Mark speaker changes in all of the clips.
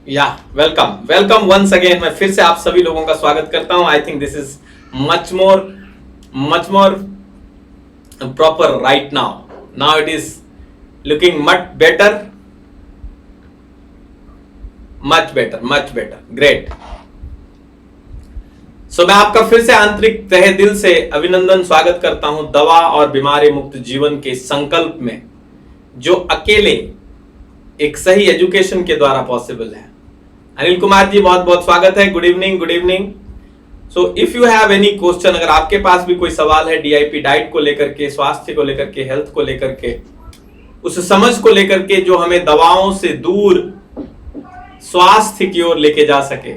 Speaker 1: या welcome welcome once again. मैं फिर से आप सभी लोगों का स्वागत करता हूं। I think this is much more proper right now. Now it is looking much better great. So मैं आपका फिर से आंतरिक तहे दिल से अभिनंदन स्वागत करता हूं दवा और बीमारी मुक्त जीवन के संकल्प में, जो अकेले एक सही एजुकेशन के द्वारा पॉसिबल है। अनिल कुमार जी, बहुत बहुत स्वागत है। Good evening, good evening. So if you have any question, अगर आपके पास भी कोई सवाल है डीआईपी डाइट को लेकर के, स्वास्थ्य को लेकर के, हेल्थ को लेकर के, उस समझ को लेकर के जो हमें दवाओं से दूर स्वास्थ्य की ओर लेके जा सके,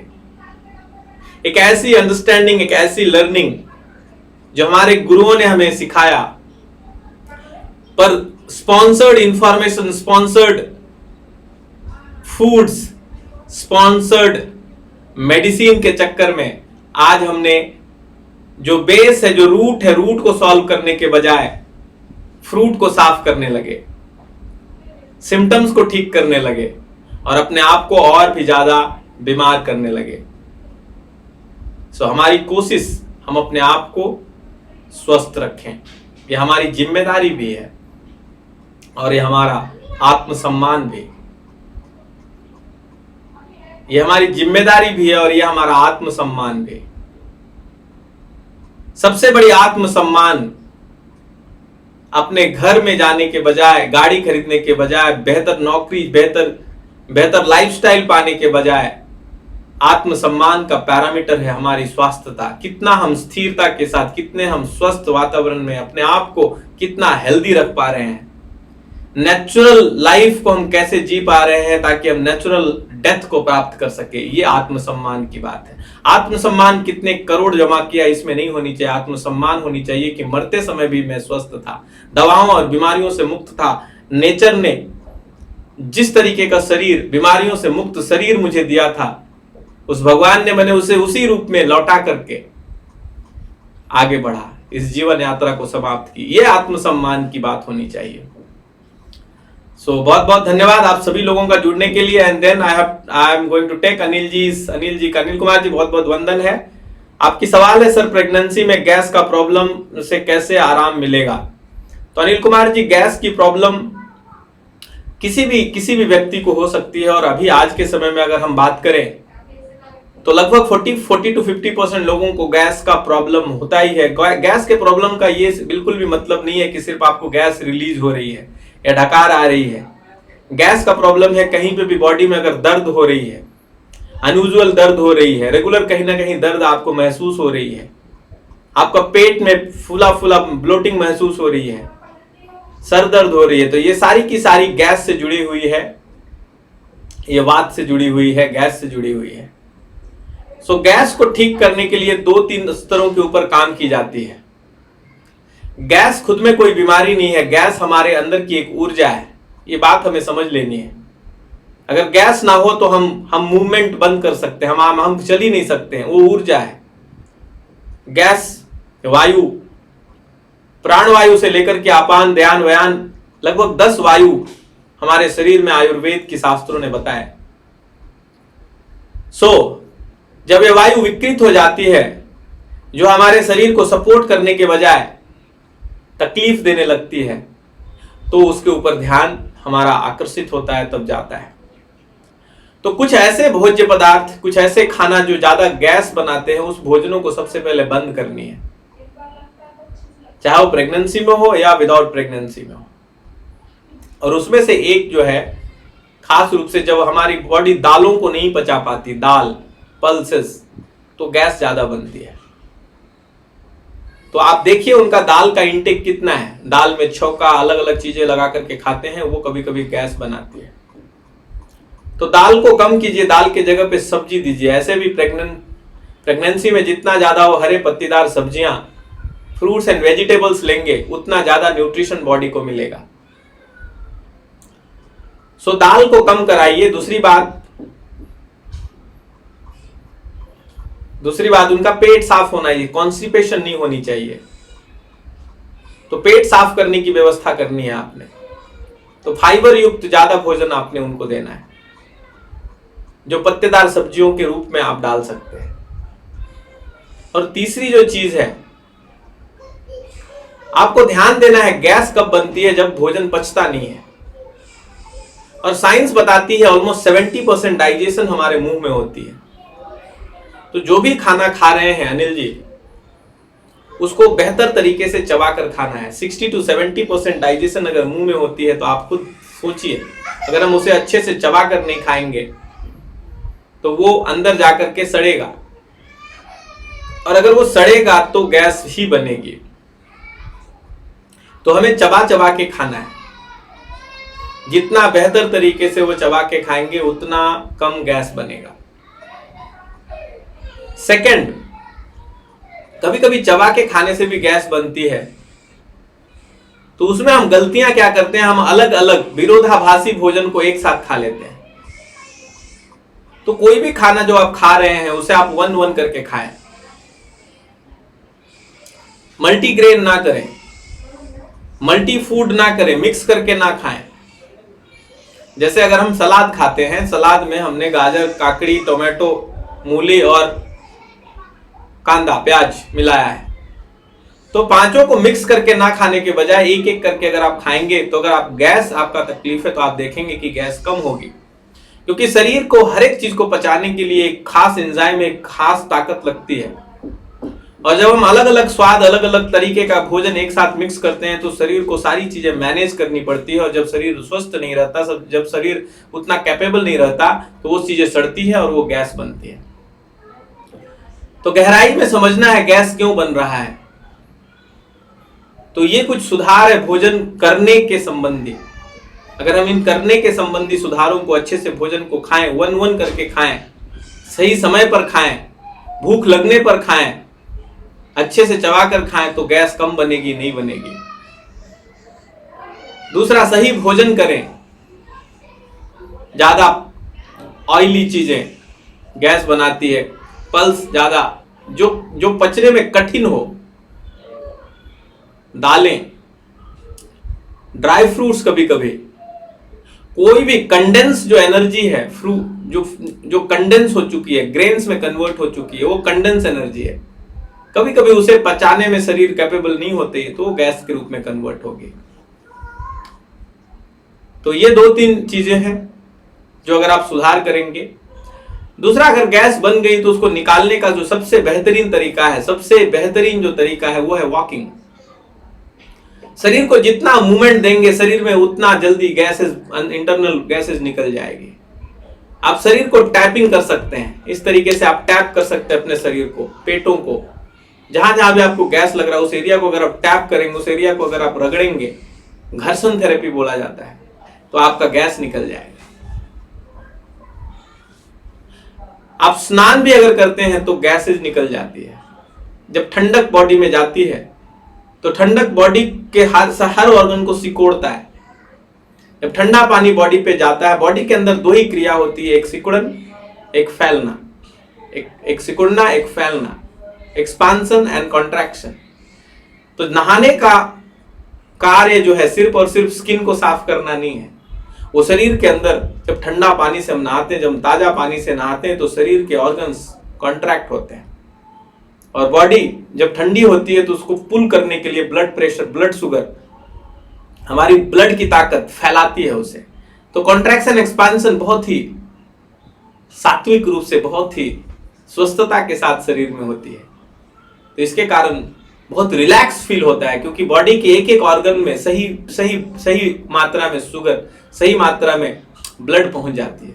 Speaker 1: एक ऐसी अंडरस्टैंडिंग, एक ऐसी लर्निंग जो हमारे गुरुओं ने हमें सिखाया, पर sponsored information, sponsored foods, sponsored medicine के चक्कर में आज हमने जो बेस है, जो रूट है, रूट को सॉल्व करने के बजाय फ्रूट को साफ करने लगे, सिम्टम्स को ठीक करने लगे और अपने आप को और भी ज्यादा बीमार करने लगे। सो हमारी कोशिश, हम अपने आप को स्वस्थ रखें, ये हमारी जिम्मेदारी भी है और ये हमारा आत्मसम्मान भी। ये हमारी जिम्मेदारी भी है और ये हमारा आत्मसम्मान भी। सबसे बड़ी आत्मसम्मान अपने घर में जाने के बजाय, गाड़ी खरीदने के बजाय, बेहतर नौकरी, बेहतर लाइफस्टाइल पाने के बजाय, आत्मसम्मान का पैरामीटर है हमारी स्वास्थ्यता। कितना हम स्थिरता के साथ, कितने हम स्वस्थ वातावरण में अपने आप को कितना हेल्दी रख पा रहे हैं, नेचुरल लाइफ को हम कैसे जी पा रहे हैं ताकि हम नेचुरल डेथ को प्राप्त कर सके, ये आत्मसम्मान की बात है। आत्मसम्मान कितने करोड़ जमा किया इसमें नहीं होनी चाहिए। आत्मसम्मान होनी चाहिए कि मरते समय भी मैं स्वस्थ था, दवाओं और बीमारियों से मुक्त था। नेचर ने जिस तरीके का शरीर, बीमारियों से मुक्त शरीर मुझे दिया था, उस भगवान ने मैंने उसे उसी रूप में लौटा करके आगे बढ़ा, इस जीवन यात्रा को समाप्त की। ये आत्मसम्मान की बात होनी चाहिए। सो बहुत बहुत धन्यवाद आप सभी लोगों का जुड़ने के लिए। And then I am going to take Anil ji का। अनिल कुमार जी, बहुत बहुत वंदन है। आपकी सवाल है सर, प्रेगनेंसी में गैस का प्रॉब्लम से कैसे आराम मिलेगा? तो अनिल कुमार जी, गैस की प्रॉब्लम किसी भी व्यक्ति को हो सकती है और अभी आज के समय में अगर हम बात करें तो लगभग 40 to 50% लोगों को गैस का प्रॉब्लम होता ही है। गैस के प्रॉब्लम का ये बिल्कुल भी मतलब नहीं है कि सिर्फ आपको गैस रिलीज हो रही है या डकार आ रही है। गैस का प्रॉब्लम है कहीं पे भी बॉडी में अगर दर्द हो रही है, अनयूजुअल दर्द हो रही है, रेगुलर कहीं ना कहीं दर्द आपको महसूस हो रही है, आपका पेट में फूला फूला ब्लोटिंग महसूस हो रही है, सर दर्द हो रही है, तो ये सारी की सारी गैस से जुड़ी हुई है, ये वात से जुड़ी हुई है, गैस से जुड़ी हुई है। सो गैस को ठीक करने के लिए 2-3 स्तरों के ऊपर काम की जाती है। गैस खुद में कोई बीमारी नहीं है, गैस हमारे अंदर की एक ऊर्जा है, ये बात हमें समझ लेनी है। अगर गैस ना हो तो हम मूवमेंट बंद कर सकते हैं, हम चल ही नहीं सकते हैं, वो ऊर्जा है। गैस, वायु, प्राणवायु से लेकर के अपान, ध्यान, व्यान, लगभग 10 वायु हमारे शरीर में आयुर्वेद की शास्त्रों ने बताया। जब ये वायु विकृत हो जाती है, जो हमारे शरीर को सपोर्ट करने के बजाय तकलीफ देने लगती है, तो उसके ऊपर ध्यान हमारा आकर्षित होता है, तब जाता है। तो कुछ ऐसे भोज्य पदार्थ, कुछ ऐसे खाना जो ज्यादा गैस बनाते हैं, उस भोजनों को सबसे पहले बंद करनी है, चाहे वो प्रेगनेंसी में हो या विदाउट प्रेगनेंसी में हो। और उसमें से एक जो है, खास रूप से जब हमारी बॉडी दालों को नहीं पचा पाती, दाल, पल्सेस, तो गैस ज्यादा बनती है। तो आप देखिए उनका दाल का इंटेक कितना है। दाल में छौका, अलग अलग चीजें लगा करके खाते हैं, वो कभी कभी गैस बनाती है। तो दाल को कम कीजिए, दाल के जगह पे सब्जी दीजिए। ऐसे भी प्रेगनेंसी में जितना ज्यादा वो हरे पत्तीदार सब्जियां, फ्रूट्स एंड वेजिटेबल्स लेंगे, उतना ज्यादा न्यूट्रिशन बॉडी को मिलेगा। सो दाल को कम कराइए। दूसरी बात, उनका पेट साफ होना चाहिए, कॉन्स्टिपेशन नहीं होनी चाहिए। तो पेट साफ करने की व्यवस्था करनी है आपने। तो फाइबर युक्त ज्यादा भोजन आपने उनको देना है। जो पत्तेदार सब्जियों के रूप में आप डाल सकते हैं। और तीसरी जो चीज है, आपको ध्यान देना है गैस कब बनती है, जब भोजन पचता नहीं है। और साइंस बताती है ऑलमोस्ट 70% डाइजेशन हमारे मुंह में होती है। तो जो भी खाना खा रहे हैं अनिल जी, उसको बेहतर तरीके से चबाकर खाना है। 60 to 70% डाइजेशन अगर मुंह में होती है तो आप खुद सोचिए, अगर हम उसे अच्छे से चबाकर नहीं खाएंगे तो वो अंदर जाकर के सड़ेगा, और अगर वो सड़ेगा तो गैस ही बनेगी। तो हमें चबा चबा के खाना है। जितना बेहतर तरीके से वो चबा के खाएंगे उतना कम गैस बनेगा। सेकंड, कभी कभी चबा के खाने से भी गैस बनती है। तो उसमें हम गलतियां क्या करते हैं, हम अलग अलग विरोधाभासी भोजन को एक साथ खा लेते हैं। तो कोई भी खाना जो आप खा रहे हैं उसे आप वन वन करके खाएं। मल्टीग्रेन ना करें, मल्टी फूड ना करें, मिक्स करके ना खाएं। जैसे अगर हम सलाद खाते हैं, सलाद में हमने गाजर, काकड़ी, टोमेटो, मूली और कांदा, प्याज मिलाया है, तो पांचों को मिक्स करके ना खाने के बजाय एक एक करके अगर आप खाएंगे तो अगर आप गैस आपका तकलीफ है तो आप देखेंगे कि गैस कम होगी। क्योंकि शरीर को हर एक चीज को पचाने के लिए एक खास एंजाइम, एक खास ताकत लगती है। और जब हम अलग अलग स्वाद, अलग अलग तरीके का भोजन एक साथ मिक्स करते हैं तो शरीर को सारी चीजें मैनेज करनी पड़ती है। और जब शरीर स्वस्थ नहीं रहता, जब शरीर उतना कैपेबल नहीं रहता, तो वो चीजें सड़ती है और वो गैस बनती है। तो गहराई में समझना है गैस क्यों बन रहा है। तो ये कुछ सुधार है भोजन करने के संबंधी। अगर हम इन करने के संबंधी सुधारों को अच्छे से, भोजन को खाएं, वन वन करके खाएं, सही समय पर खाएं, भूख लगने पर खाएं, अच्छे से चबा कर खाएं, तो गैस कम बनेगी, नहीं बनेगी। दूसरा, सही भोजन करें। ज्यादा ऑयली चीजें गैस बनाती है। पल्स ज्यादा, जो पचने में कठिन हो, दालें, ड्राई फ्रूट्स, कभी कभी कोई भी कंडेंस जो एनर्जी है, जो कंडेंस हो चुकी है, ग्रेन्स में कन्वर्ट हो चुकी है, वो कंडेंस एनर्जी है। कभी कभी उसे पचाने में शरीर कैपेबल नहीं होते, तो वो गैस के रूप में कन्वर्ट होगी। तो ये 2-3 चीजें हैं जो अगर आप सुधार करेंगे। दूसरा, अगर गैस बन गई तो उसको निकालने का जो सबसे बेहतरीन तरीका है, सबसे बेहतरीन जो तरीका है, वो है वॉकिंग। शरीर को जितना मूवमेंट देंगे शरीर में, उतना जल्दी गैसेस, इंटरनल गैसेस निकल जाएगी। आप शरीर को टैपिंग कर सकते हैं। इस तरीके से आप टैप कर सकते हैं अपने शरीर को, पेटों को, जहां जहां भी आपको गैस लग रहा है उस एरिया को अगर आप टैप करेंगे, उस एरिया को अगर आप रगड़ेंगे, घर्षण थेरेपी बोला जाता है, तो आपका गैस निकल जाएगा। आप स्नान भी अगर करते हैं तो गैसेज निकल जाती है। जब ठंडक बॉडी में जाती है तो ठंडक बॉडी के हर ऑर्गन को सिकोड़ता है। जब ठंडा पानी बॉडी पे जाता है, बॉडी के अंदर 2 ही क्रिया होती है, एक सिकुड़न, एक फैलना। एक सिकुड़ना, एक फैलना, एक्सपांसन एंड कॉन्ट्रैक्शन। तो नहाने का कार्य जो है सिर्फ और सिर्फ स्किन को साफ करना नहीं है। वो शरीर के अंदर, जब ठंडा पानी से हम नहाते हैं, जब हम ताजा पानी से नहाते हैं, तो शरीर के ऑर्गन्स कॉन्ट्रैक्ट होते हैं। और बॉडी जब ठंडी होती है तो उसको पुल करने के लिए ब्लड प्रेशर, ब्लड शुगर, हमारी ब्लड की ताकत फैलाती है उसे। तो कॉन्ट्रैक्शन, एक्सपांसन बहुत ही सात्विक रूप से, बहुत ही स्वस्थता के साथ शरीर में होती है। तो इसके कारण बहुत रिलैक्स फील होता है, क्योंकि बॉडी के एक एक ऑर्गन में सही मात्रा में शुगर, सही मात्रा में ब्लड पहुंच जाती है।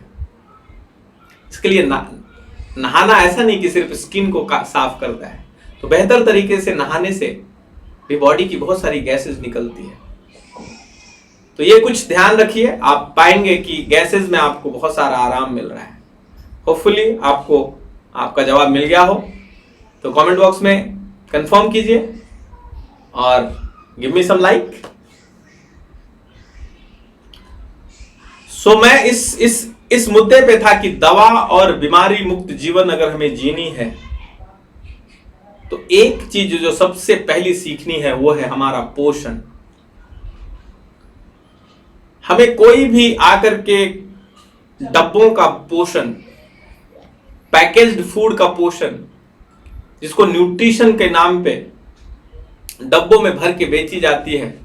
Speaker 1: इसके लिए नहाना ऐसा नहीं कि सिर्फ स्किन को साफ करता है। तो बेहतर तरीके से नहाने से भी बॉडी की बहुत सारी गैसेस निकलती है। तो ये कुछ ध्यान रखिए, आप पाएंगे कि गैसेस में आपको बहुत सारा आराम मिल रहा है। होपफुली आपको आपका जवाब मिल गया हो। तो कमेंट बॉक्स में कंफर्म कीजिए और गिव मी सम लाइक। सो मैं इस मुद्दे पे था कि दवा और बीमारी मुक्त जीवन अगर हमें जीनी है तो एक चीज जो सबसे पहली सीखनी है वो है हमारा पोषण। हमें कोई भी आकर के डब्बों का पोषण पैकेज्ड फूड का पोषण, जिसको न्यूट्रिशन के नाम पे डब्बों में भर के बेची जाती है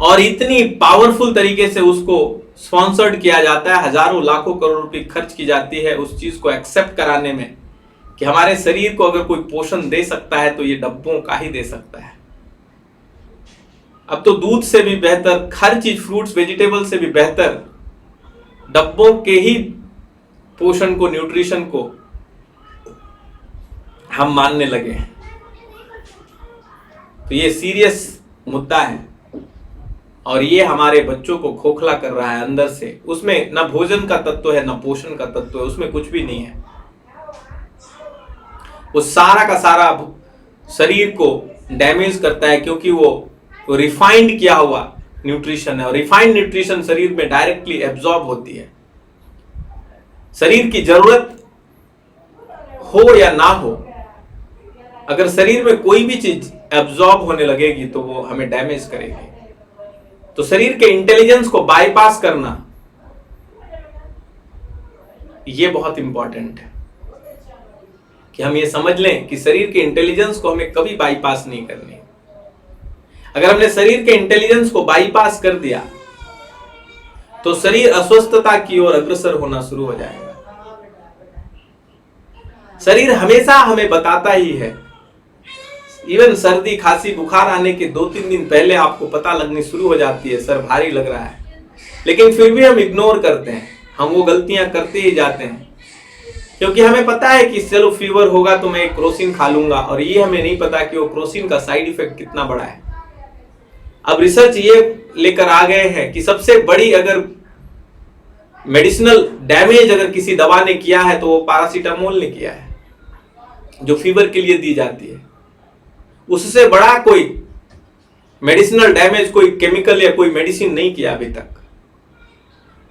Speaker 1: और इतनी पावरफुल तरीके से उसको स्पॉन्सर्ड किया जाता है, हजारों लाखों करोड़ रुपए खर्च की जाती है उस चीज को एक्सेप्ट कराने में कि हमारे शरीर को अगर कोई पोषण दे सकता है तो ये डब्बों का ही दे सकता है। अब तो दूध से भी बेहतर, हर चीज, फ्रूट्स वेजिटेबल से भी बेहतर डब्बों के ही पोषण को, न्यूट्रिशन को हम मानने लगे हैं। तो ये सीरियस मुद्दा है और ये हमारे बच्चों को खोखला कर रहा है अंदर से। उसमें ना भोजन का तत्व है, ना पोषण का तत्व है, उसमें कुछ भी नहीं है। वो सारा का सारा शरीर को डैमेज करता है क्योंकि वो रिफाइंड किया हुआ न्यूट्रिशन है और रिफाइंड न्यूट्रिशन शरीर में डायरेक्टली एब्जॉर्ब होती है। शरीर की जरूरत हो या ना हो, अगर शरीर में कोई भी चीज एब्जॉर्ब होने लगेगी तो वो हमें डैमेज करेगी। तो शरीर के इंटेलिजेंस को बाईपास करना ये बहुत इंपॉर्टेंट है कि हम ये समझ लें कि शरीर के इंटेलिजेंस को हमें कभी बाईपास नहीं करनी। अगर हमने शरीर के इंटेलिजेंस को बाईपास कर दिया तो शरीर अस्वस्थता की ओर अग्रसर होना शुरू हो जाएगा। शरीर हमेशा हमें बताता ही है, इवन सर्दी खांसी बुखार आने के 2-3 दिन पहले आपको पता लगनी शुरू हो जाती है, सर भारी लग रहा है, लेकिन फिर भी हम इग्नोर करते हैं, हम वो गलतियां करते ही जाते हैं क्योंकि हमें पता है कि चलो फीवर होगा तो मैं एक क्रोसिन खा लूंगा, और ये हमें नहीं पता कि वो क्रोसिन का साइड इफेक्ट कितना बड़ा है। अब रिसर्च ये लेकर आ गए हैं कि सबसे बड़ी अगर मेडिसिनल डैमेज अगर किसी दवा ने किया है तो वो पैरासीटामोल ने किया है, जो फीवर के लिए दी जाती है। उससे बड़ा कोई मेडिसिनल डैमेज कोई केमिकल या कोई मेडिसिन नहीं किया अभी तक।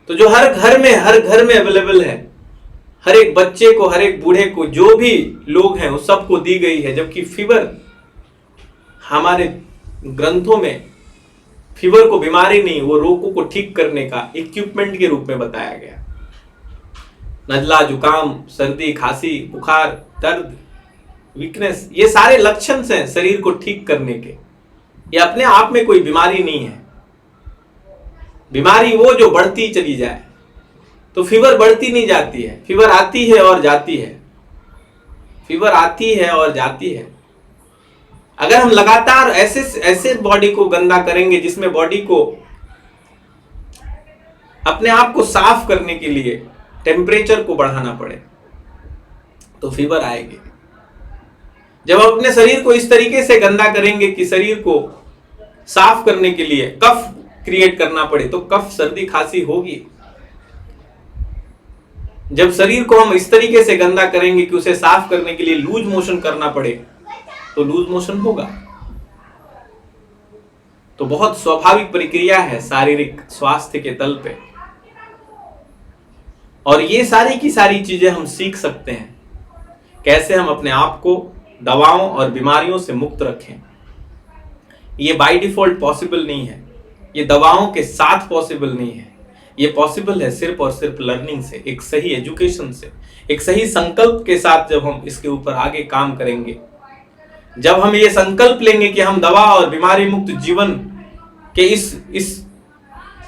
Speaker 1: तो जो हर घर में अवेलेबल है, हर एक बच्चे को, हर एक बूढ़े को, जो भी लोग हैं उस सबको दी गई है। जबकि फीवर हमारे ग्रंथों में फीवर को बीमारी नहीं, वो रोगों को ठीक करने का इक्विपमेंट के रूप में बताया गया। नजला, जुकाम, सर्दी, खांसी, बुखार, दर्द, वीकनेस, ये सारे लक्षण हैं शरीर को ठीक करने के। ये अपने आप में कोई बीमारी नहीं है। बीमारी वो जो बढ़ती चली जाए। तो फीवर बढ़ती नहीं जाती है, फीवर आती है और जाती है, फीवर आती है और जाती है। अगर हम लगातार ऐसे बॉडी को गंदा करेंगे जिसमें बॉडी को अपने आप को साफ करने के लिए टेम्परेचर को बढ़ाना पड़े तो फीवर आएगी। जब हम अपने शरीर को इस तरीके से गंदा करेंगे कि शरीर को साफ करने के लिए कफ क्रिएट करना पड़े तो कफ, सर्दी, खांसी होगी। जब शरीर को हम इस तरीके से गंदा करेंगे कि उसे साफ करने के लिए लूज मोशन करना पड़े तो लूज मोशन होगा। तो बहुत स्वाभाविक प्रक्रिया है शारीरिक स्वास्थ्य के तल पे, और ये सारी की सारी चीजें हम सीख सकते हैं कैसे हम अपने आप को दवाओं और बीमारियों से मुक्त रखें। ये बाय डिफॉल्ट पॉसिबल नहीं है, ये दवाओं के साथ पॉसिबल नहीं है। ये पॉसिबल है सिर्फ और सिर्फ लर्निंग से, एक सही एजुकेशन से, एक सही संकल्प के साथ। जब हम इसके ऊपर आगे काम करेंगे, जब हम ये संकल्प लेंगे कि हम दवा और बीमारी मुक्त जीवन के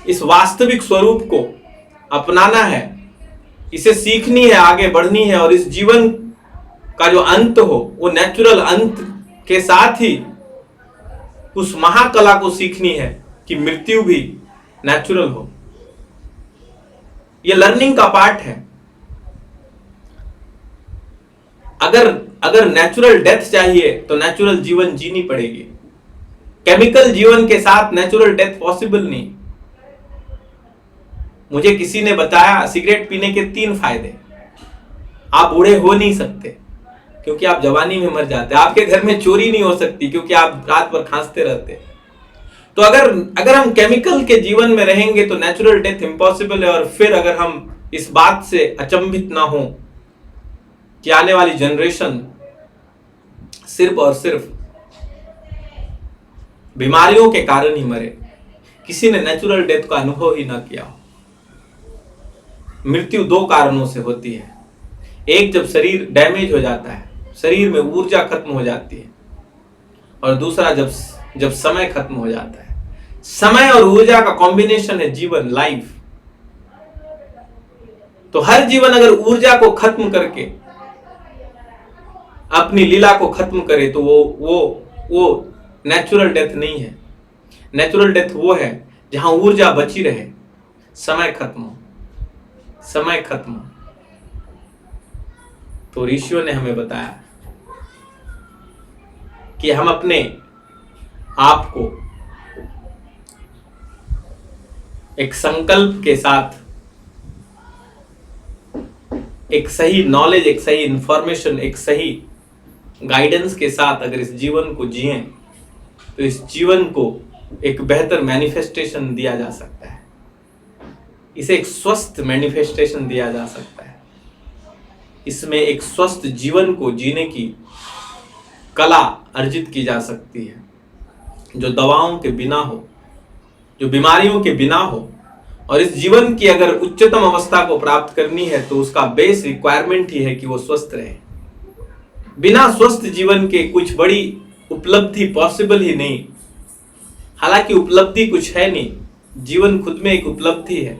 Speaker 1: इस वास्तविक स्वरूप को अपनाना है, इसे सीखनी है, आगे बढ़नी है, और इस जीवन का जो अंत हो वो नेचुरल अंत के साथ ही उस महाकला को सीखनी है कि मृत्यु भी नेचुरल हो। ये लर्निंग का पार्ट है। अगर नेचुरल डेथ चाहिए तो नेचुरल जीवन जीनी पड़ेगी। केमिकल जीवन के साथ नेचुरल डेथ पॉसिबल नहीं। मुझे किसी ने बताया सिगरेट पीने के 3 फायदे। आप बूढ़े हो नहीं सकते क्योंकि आप जवानी में मर जाते। आपके घर में चोरी नहीं हो सकती क्योंकि आप रात भर खांसते रहते। तो अगर हम केमिकल के जीवन में रहेंगे तो नेचुरल डेथ इम्पॉसिबल है। और फिर अगर हम इस बात से अचंभित ना हो कि आने वाली जनरेशन सिर्फ और सिर्फ बीमारियों के कारण ही मरे, किसी ने नेचुरल डेथ का अनुभव ही ना किया हो। मृत्यु 2 कारणों से होती है। एक, जब शरीर डैमेज हो जाता है, शरीर में ऊर्जा खत्म हो जाती है, और दूसरा जब समय खत्म हो जाता है। समय और ऊर्जा का कॉम्बिनेशन है जीवन, लाइफ। तो हर जीवन अगर ऊर्जा को खत्म करके अपनी लीला को खत्म करे तो वो नेचुरल डेथ नहीं है। नेचुरल डेथ वो है जहां ऊर्जा बची रहे, समय खत्म हो, समय खत्म हो। तो ऋषियों ने हमें बताया कि हम अपने आप को एक संकल्प के साथ, एक सही नॉलेज, एक सही इंफॉर्मेशन, एक सही गाइडेंस के साथ अगर इस जीवन को जिए तो इस जीवन को एक बेहतर मैनिफेस्टेशन दिया जा सकता है, इसे एक स्वस्थ मैनिफेस्टेशन दिया जा सकता है, इसमें एक स्वस्थ जीवन को जीने की कला अर्जित की जा सकती है, जो दवाओं के बिना हो, जो बीमारियों के बिना हो। और इस जीवन की अगर उच्चतम अवस्था को प्राप्त करनी है तो उसका बेस रिक्वायरमेंट ही है कि वो स्वस्थ रहे। बिना स्वस्थ जीवन के कुछ बड़ी उपलब्धि पॉसिबल ही नहीं। हालांकि उपलब्धि कुछ है नहीं, जीवन खुद में एक उपलब्धि है।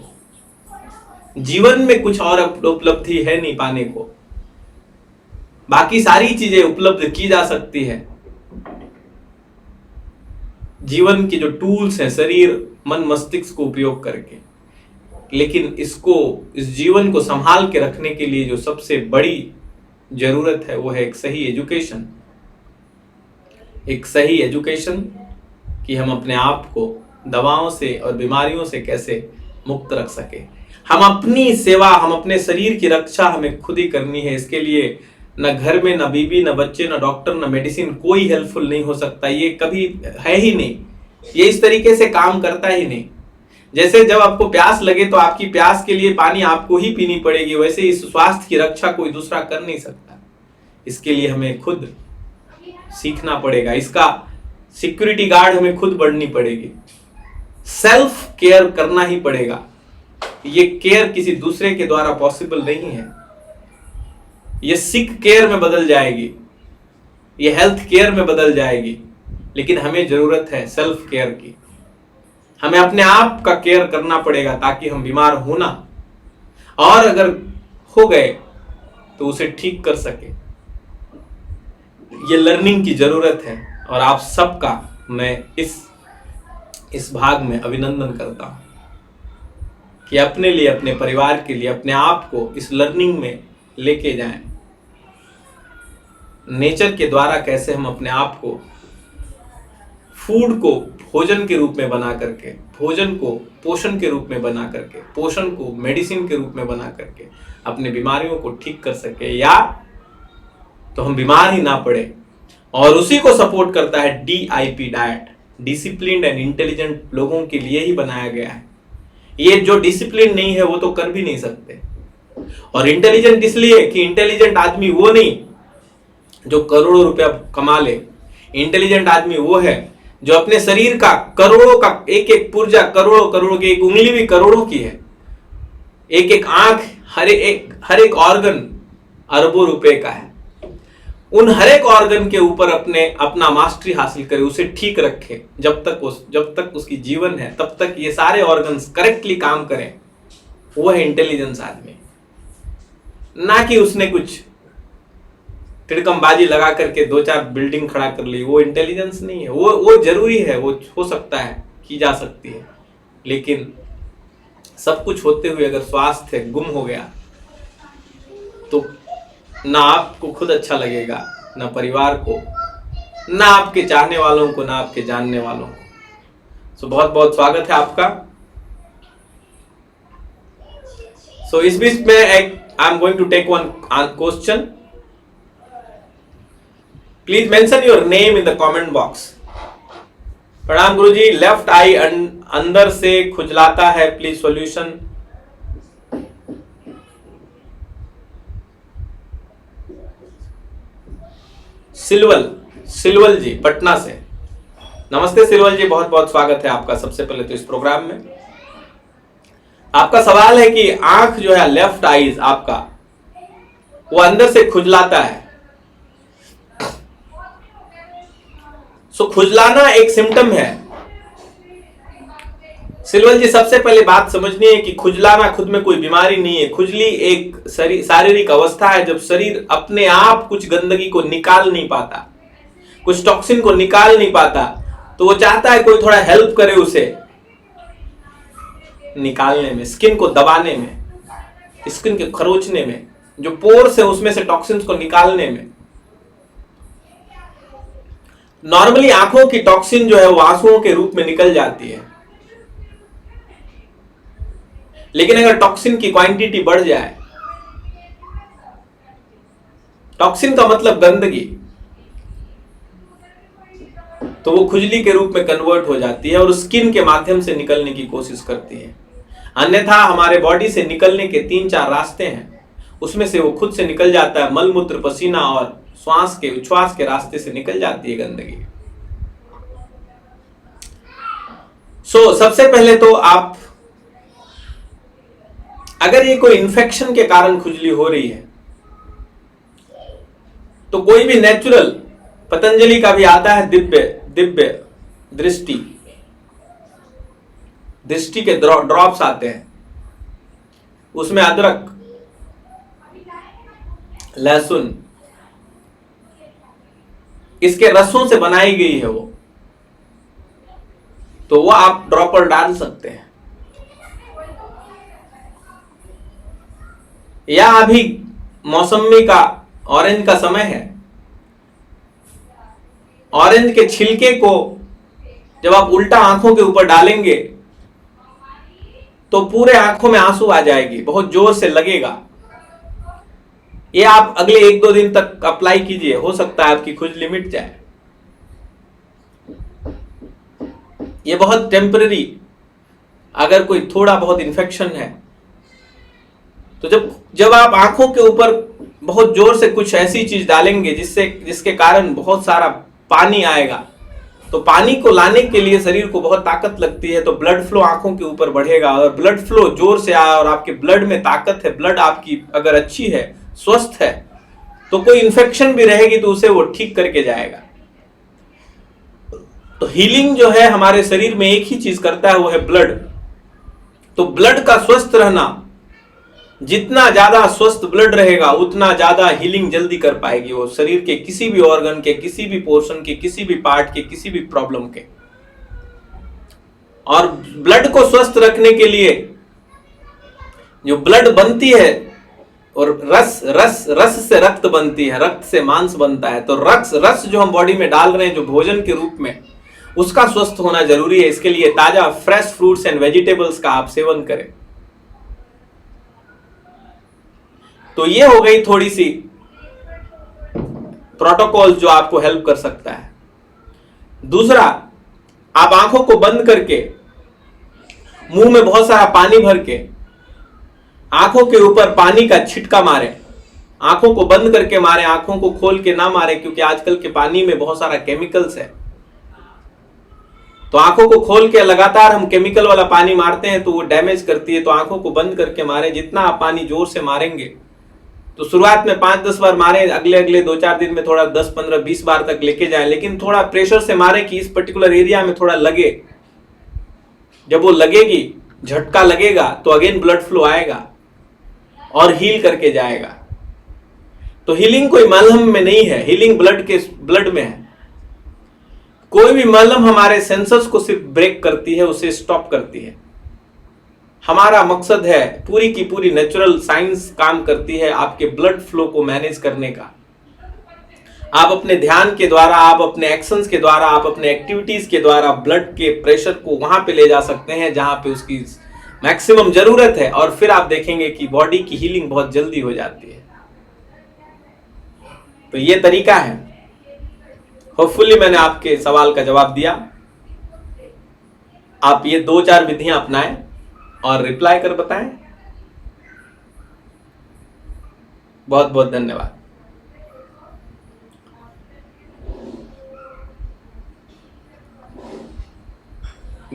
Speaker 1: जीवन में कुछ और उपलब्धि है नहीं पाने को, बाकी सारी चीजें उपलब्ध की जा सकती है। जीवन के जो टूल्स हैं, शरीर, मन, मस्तिष्क को उपयोग करके, लेकिन इस जीवन को संभाल के रखने के लिए जो सबसे बड़ी जरूरत है वो है एक सही एजुकेशन। एक सही एजुकेशन कि हम अपने आप को दवाओं से और बीमारियों से कैसे मुक्त रख सके। हम अपनी सेवा, हम अपने शरीर की रक्षा हमें खुद ही करनी है। इसके लिए न घर में, न बीबी, न बच्चे, न डॉक्टर, न मेडिसिन, कोई हेल्पफुल नहीं हो सकता। ये कभी है ही नहीं, ये इस तरीके से काम करता ही नहीं। जैसे जब आपको प्यास लगे तो आपकी प्यास के लिए पानी आपको ही पीनी पड़ेगी, वैसे इस स्वास्थ्य की रक्षा कोई दूसरा कर नहीं सकता। इसके लिए हमें खुद सीखना पड़ेगा, इसका सिक्योरिटी गार्ड हमें खुद बढ़नी पड़ेगी, सेल्फ केयर करना ही पड़ेगा। ये केयर किसी दूसरे के द्वारा पॉसिबल नहीं है। ये सिक केयर में बदल जाएगी, ये हेल्थ केयर में बदल जाएगी, लेकिन हमें जरूरत है सेल्फ केयर की। हमें अपने आप का केयर करना पड़ेगा ताकि हम बीमार हो ना, और अगर हो गए तो उसे ठीक कर सके। ये लर्निंग की जरूरत है, और आप सबका मैं इस भाग में अभिनंदन करता हूं कि अपने लिए, अपने परिवार के लिए, अपने आप को इस लर्निंग में लेके जाएं। नेचर के द्वारा कैसे हम अपने आप को, फूड को भोजन के रूप में बना करके, भोजन को पोषण के रूप में बना करके, पोषण को मेडिसिन के रूप में बना करके अपने बीमारियों को ठीक कर सके, या तो हम बीमार ही ना पड़े। और उसी को सपोर्ट करता है DIP diet, disciplined and intelligent लोगों के लिए ही बनाया गया है। ये जो डिसिप्लिन नहीं है वो तो कर भी नहीं सकते। और इंटेलिजेंट इसलिए कि इंटेलिजेंट आदमी वो नहीं जो करोड़ों रुपया कमा ले। इंटेलिजेंट आदमी वो है जो अपने शरीर का करोड़ों का एक एक पुर्जा, करोड़ों की, एक उंगली भी करोड़ों की है, एक एक आंख, हर एक ऑर्गन अरबों रुपए का है। उन हर एक ऑर्गन के ऊपर अपना मास्टरी हासिल करे, उसे ठीक रखे। जब तक उसकी जीवन है तब तक ये सारे ऑर्गन्स करेक्टली काम करें, वो है इंटेलिजेंस आदमी। ना कि उसने कुछ तिड़कमबाजी लगा करके 2-4 बिल्डिंग खड़ा कर ली, वो इंटेलिजेंस नहीं है। वो जरूरी है, वो हो सकता है, की जा सकती है, लेकिन सब कुछ होते हुए अगर स्वास्थ्य गुम हो गया तो ना आपको खुद अच्छा लगेगा, ना परिवार को, ना आपके चाहने वालों को, ना आपके जानने वालों को। सो बहुत बहुत स्वागत है आपका। सो इस बीच में I am going to take one question. Please mention your name in the comment box. प्रणाम गुरुजी, लेफ्ट आई अंदर से खुजलाता है, प्लीज सॉल्यूशन। सिलवल जी पटना से, नमस्ते सिलवल जी, बहुत बहुत स्वागत है आपका सबसे पहले तो इस प्रोग्राम में। आपका सवाल है कि आंख जो है, लेफ्ट आईज आपका, वो अंदर से खुजलाता है। सो खुजलाना एक सिम्टम है। सिलवल जी, सबसे पहले बात समझनी है कि खुजलाना खुद में कोई बीमारी नहीं है। खुजली एक शारीरिक अवस्था है जब शरीर अपने आप कुछ गंदगी को निकाल नहीं पाता, कुछ टॉक्सिन को निकाल नहीं पाता, तो वो चाहता है कोई थोड़ा हेल्प करे उसे निकालने में, स्किन को दबाने में, स्किन के खरोचने में, जो पोर्स है उसमें से टॉक्सिन्स को निकालने में। नॉर्मली आंखों की टॉक्सिन जो है वो आंसुओं के रूप में निकल जाती है, लेकिन अगर टॉक्सिन की क्वांटिटी बढ़ जाए, टॉक्सिन का मतलब गंदगी, तो वो खुजली के रूप में कन्वर्ट हो जाती है और स्किन के माध्यम से निकलने की कोशिश करती है। अन्यथा हमारे बॉडी से निकलने के 3-4 रास्ते हैं, उसमें से वो खुद से निकल जाता है। मल मूत्र पसीना और श्वास के उच्छ्वास के रास्ते से निकल जाती है गंदगी। सबसे पहले तो आप, अगर ये कोई इंफेक्शन के कारण खुजली हो रही है तो कोई भी नेचुरल, पतंजलि का भी आता है दिव्य दृष्टि के ड्रॉप्स आते हैं, उसमें अदरक, लहसुन, इसके रसों से बनाई गई है वो, तो वो आप ड्रॉपर डाल सकते हैं। या अभी मौसमी का, ऑरेंज का समय है, ऑरेंज के छिलके को जब आप उल्टा आंखों के ऊपर डालेंगे तो पूरे आंखों में आंसू आ जाएगी, बहुत जोर से लगेगा। ये आप अगले 1-2 दिन तक अप्लाई कीजिए, हो सकता है आपकी खुजली मिट जाए। ये बहुत टेम्पररी, अगर कोई थोड़ा बहुत इन्फेक्शन है तो जब आप आंखों के ऊपर बहुत जोर से कुछ ऐसी चीज डालेंगे जिसके कारण बहुत सारा पानी आएगा, तो पानी को लाने के लिए शरीर को बहुत ताकत लगती है, तो ब्लड फ्लो आंखों के ऊपर बढ़ेगा। और ब्लड फ्लो जोर से आया और आपके ब्लड में ताकत है, ब्लड आपकी अगर अच्छी है, स्वस्थ है, तो कोई इन्फेक्शन भी रहेगी तो उसे वो ठीक करके जाएगा। तो हीलिंग जो है हमारे शरीर में एक ही चीज करता है, वो है ब्लड। तो ब्लड का स्वस्थ रहना, जितना ज्यादा स्वस्थ ब्लड रहेगा उतना ज्यादा हीलिंग जल्दी कर पाएगी वो शरीर के किसी भी ऑर्गन के, किसी भी पोर्शन के, किसी भी पार्ट के, किसी भी प्रॉब्लम के। और ब्लड को स्वस्थ रखने के लिए जो ब्लड बनती है, और रस से रक्त बनती है, रक्त से मांस बनता है, तो रस जो हम बॉडी में डाल रहे हैं जो भोजन के रूप में, उसका स्वस्थ होना जरूरी है। इसके लिए ताजा फ्रेश फ्रूट्स एंड वेजिटेबल्स का आप सेवन करें। तो ये हो गई थोड़ी सी प्रोटोकॉल जो आपको हेल्प कर सकता है। दूसरा, आप आंखों को बंद करके मुंह में बहुत सारा पानी भर के आंखों के ऊपर पानी का छिटका मारे, आंखों को बंद करके मारे, आंखों को खोल के ना मारे, क्योंकि आजकल के पानी में बहुत सारा केमिकल्स है। तो आंखों को खोल के लगातार हम केमिकल वाला पानी मारते हैं तो वो डैमेज करती है। तो आंखों को बंद करके मारे, जितना आप पानी जोर से मारेंगे, तो शुरुआत में 5-10 बार मारे, अगले 2-4 दिन में थोड़ा 10-15-20 बार तक लेके जाए, लेकिन थोड़ा प्रेशर से मारे कि इस पर्टिकुलर एरिया में थोड़ा लगे। जब वो लगेगी, झटका लगेगा, तो अगेन ब्लड फ्लो आएगा और हील करके जाएगा। तो हीलिंग कोई मलहम में नहीं है, हीलिंग ब्लड में है। कोई भी मलहम हमारे सेंसर्स को सिर्फ ब्रेक करती है, उसे स्टॉप करती है। हमारा मकसद है, पूरी की पूरी नेचुरल साइंस काम करती है आपके ब्लड फ्लो को मैनेज करने का। आप अपने ध्यान के द्वारा, आप अपने एक्शंस के द्वारा, आप अपने एक्टिविटीज के द्वारा ब्लड के प्रेशर को वहां पे ले जा सकते हैं जहां पे उसकी मैक्सिमम जरूरत है, और फिर आप देखेंगे कि बॉडी की हीलिंग बहुत जल्दी हो जाती है। तो ये तरीका है। होपफुली मैंने आपके सवाल का जवाब दिया। आप ये 2-4 विधियां अपनाएं और रिप्लाई कर बताएं। बहुत बहुत धन्यवाद।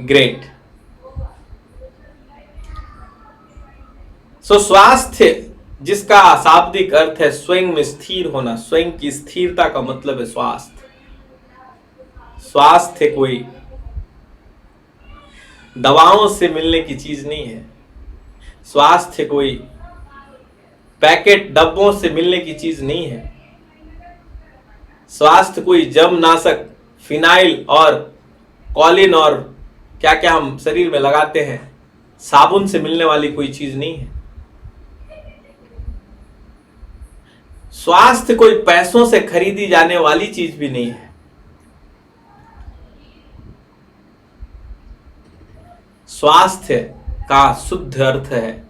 Speaker 1: ग्रेट। स्वास्थ्य जिसका शाब्दिक अर्थ है स्वयं में स्थिर होना। स्वयं की स्थिरता का मतलब है स्वास्थ्य। स्वास्थ्य कोई दवाओं से मिलने की चीज नहीं है। स्वास्थ्य कोई पैकेट डब्बों से मिलने की चीज नहीं है। स्वास्थ्य कोई जमनाशक, फिनाइल और कॉलिन और क्या क्या हम शरीर में लगाते हैं, साबुन से मिलने वाली कोई चीज नहीं है। स्वास्थ्य कोई पैसों से खरीदी जाने वाली चीज भी नहीं है। स्वास्थ्य का शुद्ध अर्थ है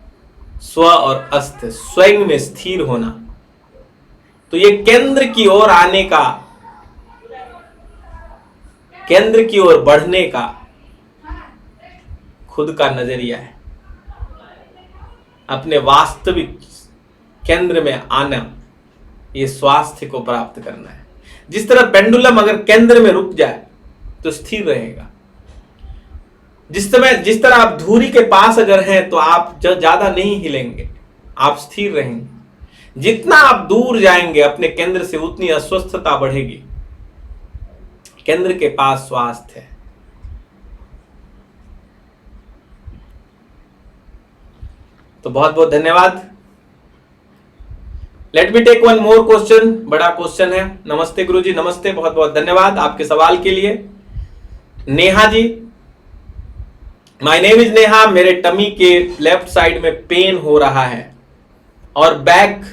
Speaker 1: स्व और अस्त, स्वयं में स्थिर होना। तो ये केंद्र की ओर आने का, केंद्र की ओर बढ़ने का खुद का नजरिया है। अपने वास्तविक केंद्र में आना, ये स्वास्थ्य को प्राप्त करना है। जिस तरह पेंडुलम अगर केंद्र में रुक जाए तो स्थिर रहेगा। जिस तरह आप धुरी के पास अगर हैं तो आप ज्यादा नहीं हिलेंगे, आप स्थिर रहेंगे। जितना आप दूर जाएंगे अपने केंद्र से उतनी अस्वस्थता बढ़ेगी। केंद्र के पास स्वास्थ्य है। तो बहुत बहुत धन्यवाद। Let me take one more question. बड़ा क्वेश्चन है। नमस्ते गुरुजी। नमस्ते, बहुत बहुत धन्यवाद आपके सवाल के लिए। Neha ji, my name is Neha. मेरे टमी के लेफ्ट साइड में पेन हो रहा है और बैक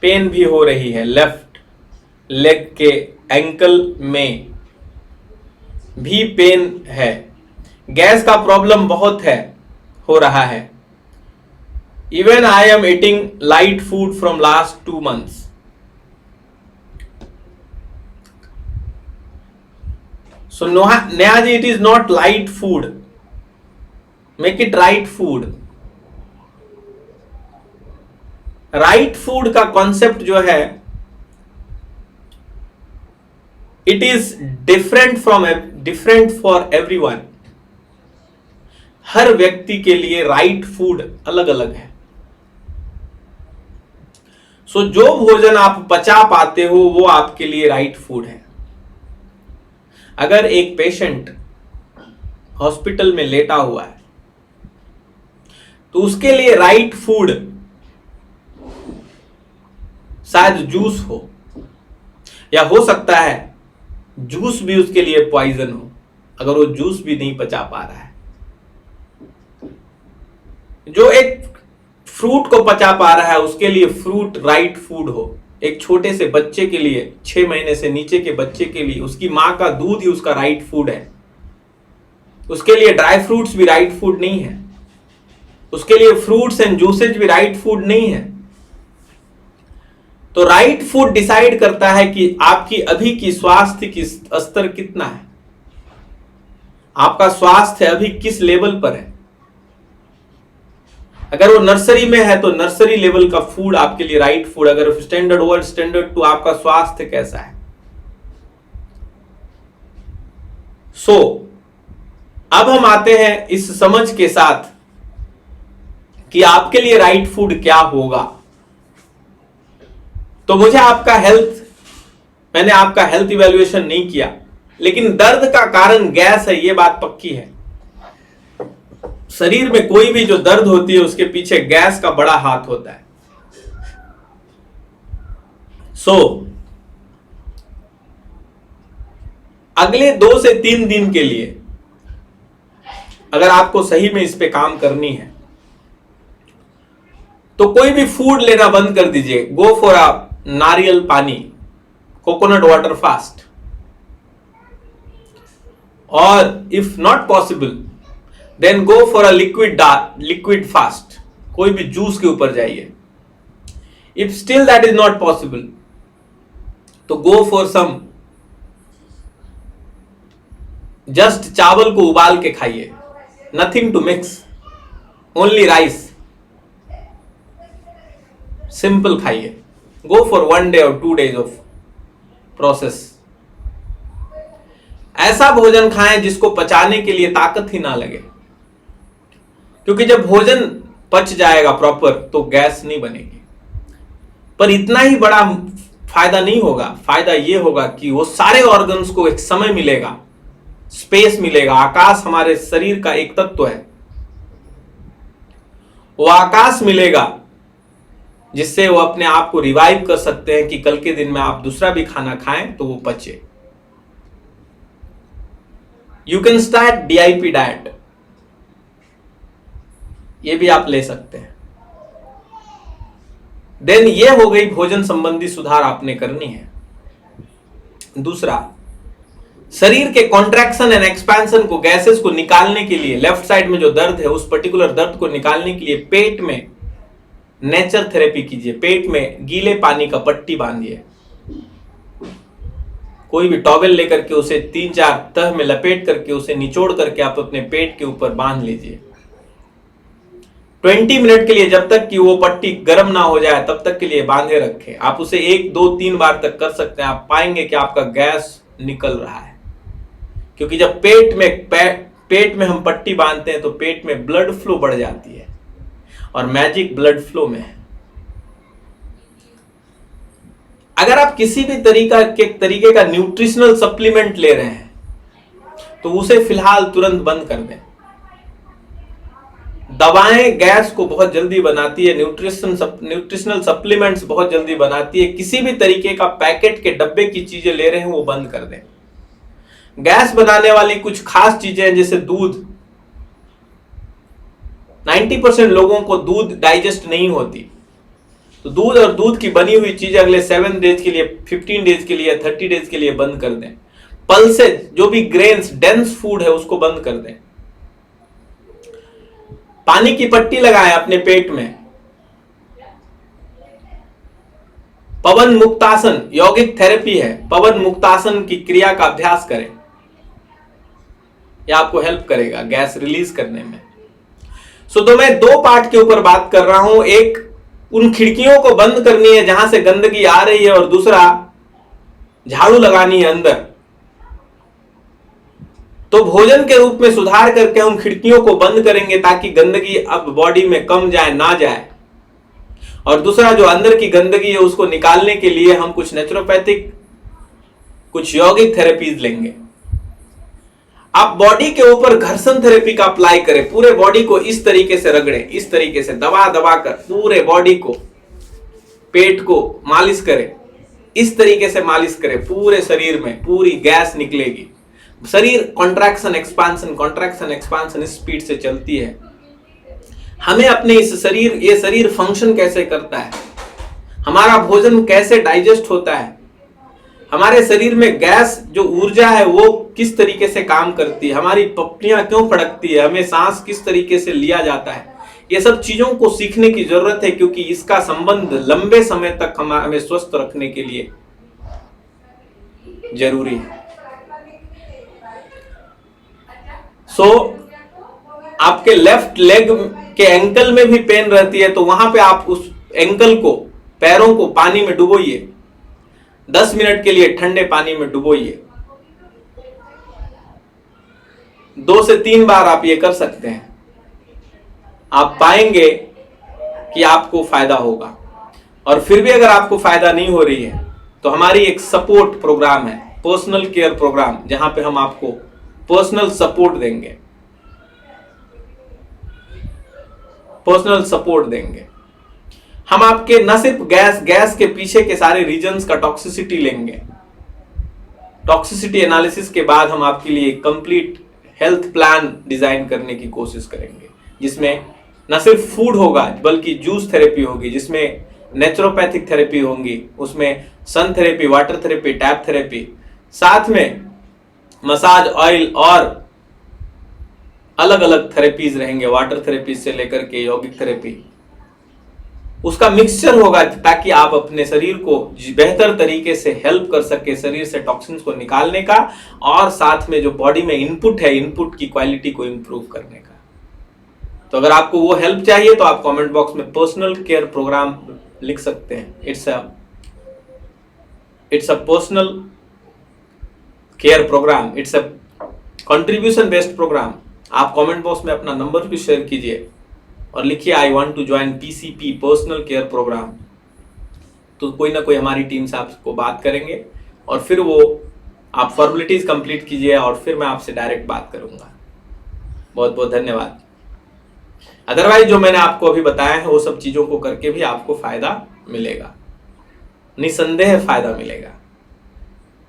Speaker 1: पेन भी हो रही है। लेफ्ट लेग के एंकल में भी पेन है। गैस का प्रॉब्लम बहुत है, हो रहा है। Even I am eating light food from last 2 months. So Neha ji, it is not light food. Make it right food. Right food का कॉन्सेप्ट जो है, it is different for everyone. हर व्यक्ति के लिए राइट फूड अलग अलग है। सो जो भोजन आप पचा पाते हो वो आपके लिए राइट फूड है। अगर एक पेशेंट हॉस्पिटल में लेटा हुआ है तो उसके लिए राइट फूड शायद जूस हो, या हो सकता है जूस भी उसके लिए पॉइजन हो अगर वो जूस भी नहीं पचा पा रहा है। जो एक फ्रूट को पचा पा रहा है उसके लिए फ्रूट राइट फूड हो। एक छोटे से बच्चे के लिए, 6 महीने से नीचे के बच्चे के लिए उसकी मां का दूध ही उसका राइट फूड है। उसके लिए ड्राई फ्रूट्स भी राइट फूड नहीं है। उसके लिए फ्रूट्स एंड जूसेज भी राइट फूड नहीं है। तो राइट फूड डिसाइड करता है कि आपकी अभी की स्वास्थ्य की स्तर कितना है, आपका स्वास्थ्य अभी किस लेवल पर है। अगर वो नर्सरी में है तो नर्सरी लेवल का फूड आपके लिए राइट फूड। अगर स्टैंडर्ड 1, स्टैंडर्ड 2, आपका स्वास्थ्य कैसा है। सो अब हम आते हैं इस समझ के साथ कि आपके लिए राइट फूड क्या होगा। तो मैंने आपका हेल्थ इवैल्यूएशन नहीं किया, लेकिन दर्द का कारण गैस है, यह बात पक्की है। शरीर में कोई भी जो दर्द होती है उसके पीछे गैस का बड़ा हाथ होता है। अगले 2 से 3 दिन के लिए अगर आपको सही में इस पे काम करनी है तो कोई भी फूड लेना बंद कर दीजिए। गो फॉर अ नारियल पानी, कोकोनट वाटर फास्ट, और if not possible then go for a liquid fast. कोई भी जूस के ऊपर जाइए। If still that is not possible तो गो फॉर सम, जस्ट चावल को उबाल के खाइए, nothing to mix, only rice, simple खाइए। गो फॉर 1 day और 2 days ऑफ प्रोसेस। ऐसा भोजन खाएं जिसको पचाने के लिए ताकत ही ना लगे, क्योंकि जब भोजन पच जाएगा प्रॉपर तो गैस नहीं बनेगी। पर इतना ही बड़ा फायदा नहीं होगा, फायदा ये होगा कि वो सारे ऑर्गन्स को एक समय मिलेगा, स्पेस मिलेगा। आकाश हमारे शरीर का एक तत्व है, वो आकाश मिलेगा जिससे वो अपने आप को रिवाइव कर सकते हैं कि कल के दिन में आप दूसरा भी खाना खाएं तो वो पचे। You can start DIP diet, ये भी आप ले सकते हैं। देन ये हो गई भोजन संबंधी सुधार आपने करनी है। दूसरा, शरीर के कॉन्ट्रैक्शन एंड एक्सपेंशन को, गैसेस को निकालने के लिए, लेफ्ट साइड में जो दर्द है उस पर्टिकुलर दर्द को निकालने के लिए पेट में नेचर थेरेपी कीजिए। पेट में गीले पानी का पट्टी बांधिए, कोई भी टॉवेल लेकर के उसे 3-4 तह में लपेट करके उसे निचोड़ करके आप अपने पेट के ऊपर बांध लीजिए 20 मिनट के लिए, जब तक कि वो पट्टी गर्म ना हो जाए तब तक के लिए बांधे रखें। आप उसे 1, 2, 3 बार तक कर सकते हैं। आप पाएंगे कि आपका गैस निकल रहा है, क्योंकि जब पेट में हम पट्टी बांधते हैं तो पेट में ब्लड फ्लो बढ़ जाती है, और मैजिक ब्लड फ्लो में है। अगर आप किसी भी तरीके का न्यूट्रिशनल सप्लीमेंट ले रहे हैं तो उसे फिलहाल तुरंत बंद कर दें। दवाएं गैस को बहुत जल्दी बनाती है, न्यूट्रिशनल सप्लीमेंट्स बहुत जल्दी बनाती है। किसी भी तरीके का पैकेट के डब्बे की चीजें ले रहे हैं वो बंद कर दें। गैस बनाने वाली कुछ खास चीजें हैं, जैसे दूध। 90% लोगों को दूध डाइजेस्ट नहीं होती, तो दूध और दूध की बनी हुई चीजें अगले 7 डेज के लिए, 15 डेज के लिए, 30 डेज के लिए बंद कर दें। पल्सेज, जो भी ग्रेन्स, डेंस फूड है उसको बंद कर दें। पानी की पट्टी लगाएं अपने पेट में। पवन मुक्तासन यौगिक थेरेपी है, पवन मुक्तासन की क्रिया का अभ्यास करें, यह आपको हेल्प करेगा गैस रिलीज करने में। तो मैं 2 पार्ट के ऊपर बात कर रहा हूं। एक, उन खिड़कियों को बंद करनी है जहां से गंदगी आ रही है, और दूसरा, झाड़ू लगानी है अंदर। तो भोजन के रूप में सुधार करके हम खिड़कियों को बंद करेंगे ताकि गंदगी अब बॉडी में कम जाए, ना जाए। और दूसरा, जो अंदर की गंदगी है उसको निकालने के लिए हम कुछ नेचुरोपैथिक, कुछ यौगिक थेरेपीज लेंगे। आप बॉडी के ऊपर घर्षण थेरेपी का अप्लाई करें। पूरे बॉडी को इस तरीके से रगड़ें, इस तरीके से दबा दबा कर पूरे बॉडी को, पेट को मालिश करें, इस तरीके से मालिश करें पूरे शरीर में, पूरी गैस निकलेगी। शरीर कॉन्ट्रैक्शन एक्सपांशन इस स्पीड से चलती है। हमें अपने ये शरीर फंक्शन कैसे करता है, हमारा भोजन कैसे डाइजेस्ट होता है, हमारे शरीर में गैस जो ऊर्जा है वो किस तरीके से काम करती है, हमारी पपड़ियां क्यों फड़कती है, हमें सांस किस तरीके से लिया जाता है, ये सब चीजों को सीखने की जरूरत है, क्योंकि इसका संबंध लंबे समय तक हमें स्वस्थ रखने के लिए जरूरी है। आपके लेफ्ट लेग के एंकल में भी पेन रहती है, तो वहां पे आप उस एंकल को, पैरों को पानी में डुबोइए 10 मिनट के लिए, ठंडे पानी में डुबोइए। 2 से 3 बार आप ये कर सकते हैं। आप पाएंगे कि आपको फायदा होगा। और फिर भी अगर आपको फायदा नहीं हो रही है तो हमारी एक सपोर्ट प्रोग्राम है, पर्सनल केयर प्रोग्राम, जहां पे हम आपको पर्सनल सपोर्ट देंगे। हम आपके न सिर्फ गैस के पीछे के सारे रीजन्स का टॉक्सिसिटी लेंगे। टॉक्सिसिटी एनालिसिस के बाद हम आपके लिए कंप्लीट हेल्थ प्लान डिजाइन करने की कोशिश करेंगे, जिसमें न सिर्फ फूड होगा बल्कि जूस थेरेपी होगी, जिसमें नेचुरोपैथिक थेरेपी होंगी, उसमें sun therapy, water therapy, tap therapy, साथ में मसाज ऑयल और अलग अलग थेरेपीज रहेंगे, वाटर थेरेपी से लेकर के यौगिक थेरेपी। उसका मिक्सचर होगा ताकि आप अपने शरीर को बेहतर तरीके से हेल्प कर सके, शरीर से टॉक्सिन्स को निकालने का, और साथ में जो बॉडी में इनपुट है, इनपुट की क्वालिटी को इंप्रूव करने का। तो अगर आपको वो हेल्प चाहिए तो आप कमेंट बॉक्स में पर्सनल केयर प्रोग्राम लिख सकते हैं। It's a personal care programme, it's a contribution based programme. आप कमेंट बॉक्स में अपना नंबर भी शेयर कीजिए, और लिखिए I want to join PCP personal care programme, तो कोई ना कोई हमारी टीम से आपको बात करेंगे और फिर वो आप फॉर्मेलिटीज कंप्लीट कीजिए और फिर मैं आपसे डायरेक्ट बात करूंगा। बहुत बहुत धन्यवाद। अदरवाइज जो मैंने आपको अभी बताया है वो सब चीजों को करके भी आपको फायदा मिलेगा, निसंदेह फायदा मिलेगा।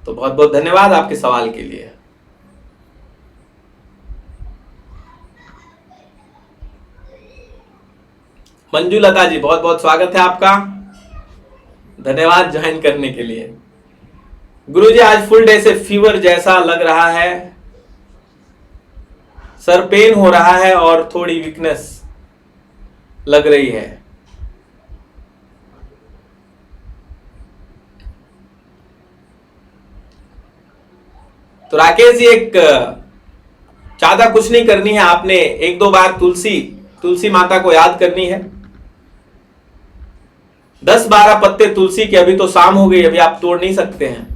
Speaker 1: तो बहुत बहुत धन्यवाद आपके सवाल के लिए। मंजुलता जी बहुत बहुत स्वागत है आपका, धन्यवाद ज्वाइन करने के लिए। गुरुजी आज फुल डे से फीवर जैसा लग रहा है, सर पेन हो रहा है और थोड़ी वीकनेस लग रही है। तो राकेश जी एक ज्यादा कुछ नहीं करनी है, आपने एक दो बार तुलसी माता को याद करनी है। 10-12 पत्ते तुलसी के, अभी तो शाम हो गई, अभी आप तोड़ नहीं सकते हैं,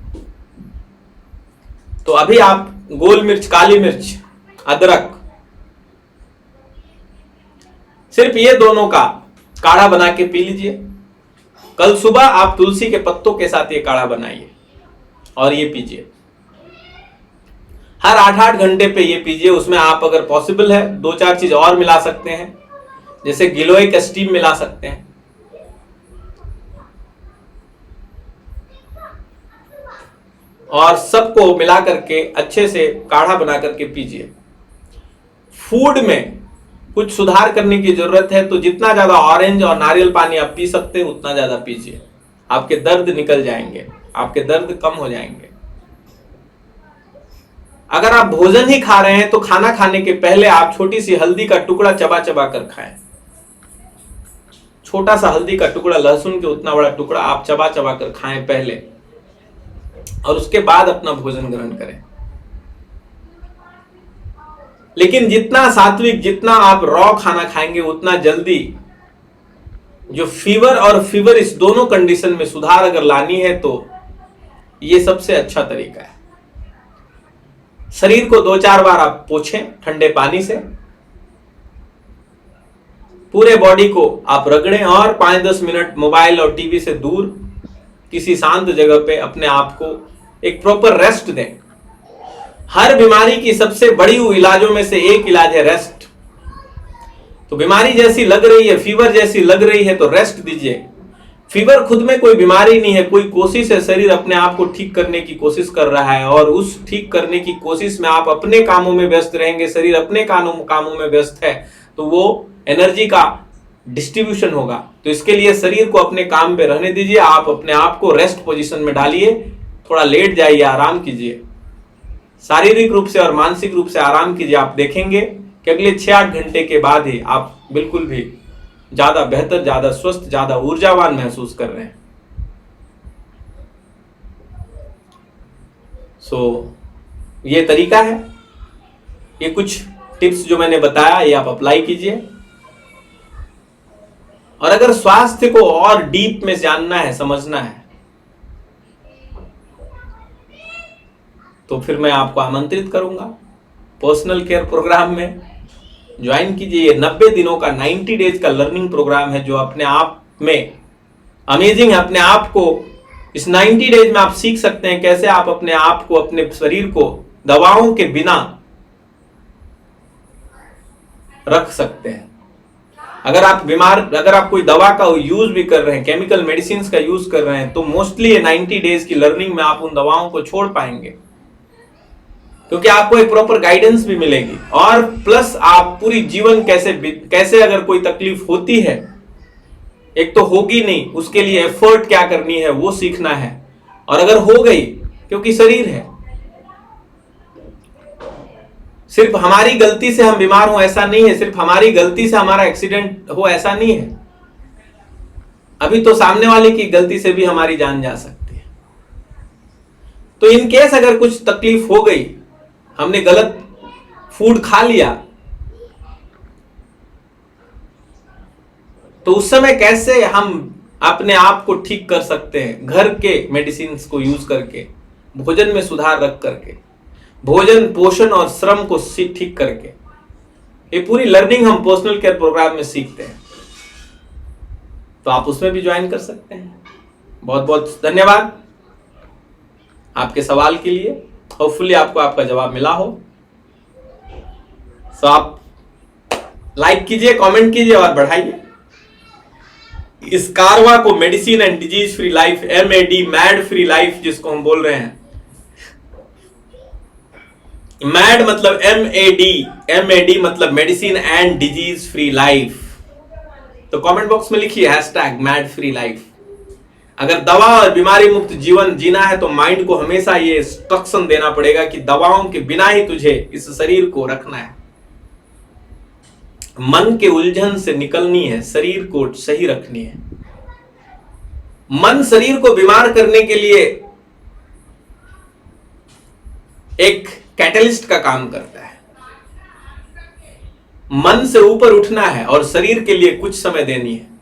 Speaker 1: तो अभी आप गोल मिर्च, काली मिर्च, अदरक, सिर्फ ये दोनों का काढ़ा बना के पी लीजिए। कल सुबह आप तुलसी के पत्तों के साथ ये काढ़ा बनाइए और ये पीजिए। हर 8-8 घंटे पे ये पीजिए। उसमें आप अगर पॉसिबल है 2-4 चीज और मिला सकते हैं, जैसे गिलोइक एस्टीम मिला सकते हैं। और सबको मिला करके अच्छे से काढ़ा बना करके पीजिए। फूड में कुछ सुधार करने की जरूरत है, तो जितना ज्यादा ऑरेंज और नारियल पानी आप पी सकते हैं उतना ज्यादा पीजिए। आपके दर्द निकल जाएंगे, आपके दर्द कम हो जाएंगे। अगर आप भोजन ही खा रहे हैं तो खाना खाने के पहले आप छोटी सी हल्दी का टुकड़ा चबा चबा कर खाएं। छोटा सा हल्दी का टुकड़ा, लहसुन के उतना बड़ा टुकड़ा आप चबा चबा कर खाएं पहले, और उसके बाद अपना भोजन ग्रहण करें। लेकिन जितना सात्विक, जितना आप रॉ खाना खाएंगे उतना जल्दी जो फीवर और फीवर इस दोनों कंडीशन में सुधार अगर लानी है तो ये सबसे अच्छा तरीका है। शरीर को 2-4 बार आप पोंछें ठंडे पानी से, पूरे बॉडी को आप रगड़ें और 5-10 मिनट मोबाइल और टीवी से दूर किसी शांत जगह पे अपने आप को एक प्रॉपर रेस्ट दें। हर बीमारी की सबसे बड़ी इलाजों में से एक इलाज है रेस्ट। तो बीमारी जैसी लग रही है, फीवर जैसी लग रही है, तो रेस्ट दीजिए। फीवर खुद में कोई बीमारी नहीं है, कोई कोशिश है, शरीर अपने आप को ठीक करने की कोशिश कर रहा है, और उस ठीक करने की कोशिश में आप अपने कामों में व्यस्त रहेंगे, शरीर अपने कामों में व्यस्त है, तो वो एनर्जी का डिस्ट्रीब्यूशन होगा। तो इसके लिए शरीर को अपने काम पे रहने दीजिए, आप अपने आप को रेस्ट पोजीशन में डालिए, थोड़ा लेट जाइए, आराम कीजिए, शारीरिक रूप से और मानसिक रूप से आराम कीजिए। आप देखेंगे कि अगले 6-8 घंटे के बाद ही आप बिल्कुल भी ज्यादा बेहतर, ज्यादा स्वस्थ, ज्यादा ऊर्जावान महसूस कर रहे हैं। ये तरीका है, ये कुछ टिप्स जो मैंने बताया ये आप अप्लाई कीजिए। और अगर स्वास्थ्य को और डीप में जानना है, समझना है, तो फिर मैं आपको आमंत्रित करूंगा पर्सनल केयर प्रोग्राम में ज्वाइन कीजिए। ये 90 दिनों का 90 डेज का लर्निंग प्रोग्राम है जो अपने आप में अमेजिंग है। अपने आप को इस 90 डेज में आप सीख सकते हैं कैसे आप अपने आप को, अपने शरीर को दवाओं के बिना रख सकते हैं। अगर आप कोई दवा का यूज भी कर रहे हैं, केमिकल मेडिसिन का यूज कर रहे हैं, तो मोस्टली ये 90 डेज की लर्निंग में आप उन दवाओं को छोड़ पाएंगे, क्योंकि आपको एक प्रॉपर गाइडेंस भी मिलेगी। और प्लस आप पूरी जीवन कैसे अगर कोई तकलीफ होती है, एक तो होगी नहीं, उसके लिए एफर्ट क्या करनी है वो सीखना है, और अगर हो गई, क्योंकि शरीर है, सिर्फ हमारी गलती से हम बीमार हो ऐसा नहीं है, सिर्फ हमारी गलती से हमारा एक्सीडेंट हो ऐसा नहीं है, अभी तो सामने वाले की गलती से भी हमारी जान जा सकती है। तो इन केस अगर कुछ तकलीफ हो गई, हमने गलत फूड खा लिया, तो उस समय कैसे हम अपने आप को ठीक कर सकते हैं? घर के मेडिसिन को यूज करके, भोजन में सुधार रख करके, भोजन, पोषण और श्रम को ठीक करके। ये पूरी लर्निंग हम पर्सनल केयर प्रोग्राम में सीखते हैं, तो आप उसमें भी ज्वाइन कर सकते हैं। बहुत बहुत धन्यवाद आपके सवाल के लिए। होपफुली आपको आपका जवाब मिला हो। तो आप लाइक कीजिए, कमेंट कीजिए और बढ़ाइए इस कारवा को, medicine and disease free life, MAD, mad free life जिसको हम बोल रहे हैं। मैड मतलब MAD मतलब medicine and disease free life. तो कमेंट बॉक्स में लिखिए #मैड फ्री लाइफ। अगर दवा और बीमारी मुक्त जीवन जीना है तो माइंड को हमेशा ये इंस्ट्रक्शन देना पड़ेगा कि दवाओं के बिना ही तुझे इस शरीर को रखना है। मन के उलझन से निकलनी है, शरीर को सही रखनी है। मन शरीर को बीमार करने के लिए एक कैटलिस्ट का काम करता है। मन से ऊपर उठना है और शरीर के लिए कुछ समय देनी है।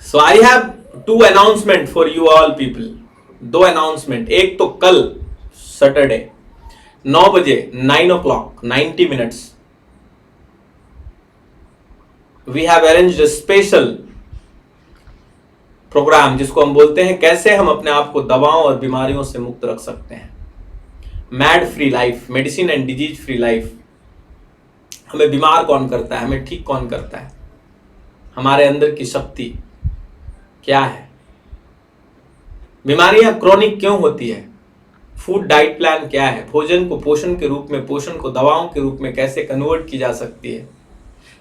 Speaker 1: So I have 2 announcement for you all people. 2 announcement. एक तो कल सैटरडे 9 बजे 9 o'clock 90 minutes we have arranged a special programme जिसको हम बोलते हैं कैसे हम अपने आप को दवाओं और बीमारियों से मुक्त रख सकते हैं। Mad free life, medicine and disease free life. हमें बीमार कौन करता है, हमें ठीक कौन करता है, हमारे अंदर की शक्ति क्या है, बीमारियां क्रॉनिक क्यों होती है, फूड डाइट प्लान क्या है, भोजन को पोषण के रूप में, पोषण को दवाओं के रूप में कैसे कन्वर्ट की जा सकती है,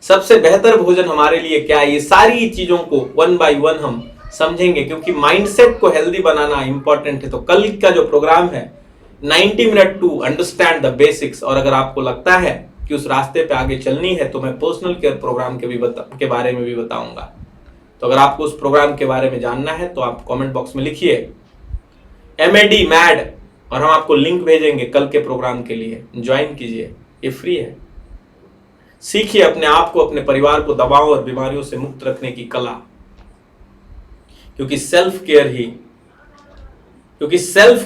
Speaker 1: सबसे बेहतर भोजन हमारे लिए क्या है, ये सारी चीजों को 1 by 1 हम समझेंगे क्योंकि माइंडसेट को हेल्दी बनाना इंपॉर्टेंट है। तो कल का जो प्रोग्राम है 90 minute to understand the basics, और अगर आपको लगता है कि उस रास्ते पे आगे चलनी है तो मैं पर्सनल केयर प्रोग्राम के बारे में भी बताऊंगा। तो अगर आपको उस प्रोग्राम के बारे में जानना है तो आप कमेंट बॉक्स में लिखिए MAD मैड और हम आपको लिंक भेजेंगे कल के प्रोग्राम के लिए। ज्वाइन कीजिए, ये फ्री है। सीखिए अपने आप को, अपने परिवार को दवाओं और बीमारियों से मुक्त रखने की कला, क्योंकि सेल्फ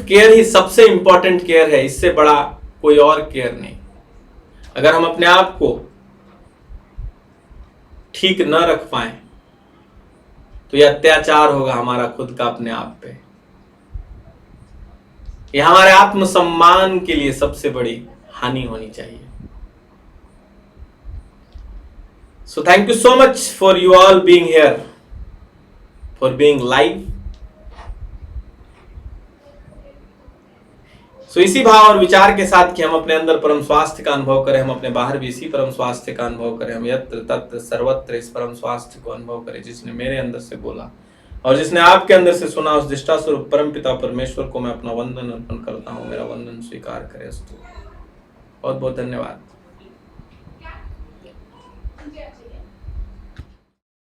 Speaker 1: केयर ही सबसे इंपॉर्टेंट केयर है। इससे बड़ा कोई और केयर नहीं। अगर हम अपने आप को ठीक न रख पाए तो यह अत्याचार होगा हमारा खुद का अपने आप पे। यह हमारे आत्मसम्मान के लिए सबसे बड़ी हानि होनी चाहिए। So thank you so much for you all being here, for being live. So इसी भाव और विचार के साथ कि हम अपने अंदर परम स्वास्थ्य का अनुभव करें, हम अपने बाहर भी इसी परम स्वास्थ्य का अनुभव करें। हम यत्र तत्र सर्वत्र इस परम स्वास्थ्य को अनुभव करें। जिसने मेरे अंदर से बोला और जिसने आपके अंदर से सुना, उस दृष्टा स्वरूप परम पिता परमेश्वर को मैं अपना वंदन अर्पण करता हूँ। मेरा वंदन स्वीकार करें। बहुत बहुत धन्यवाद।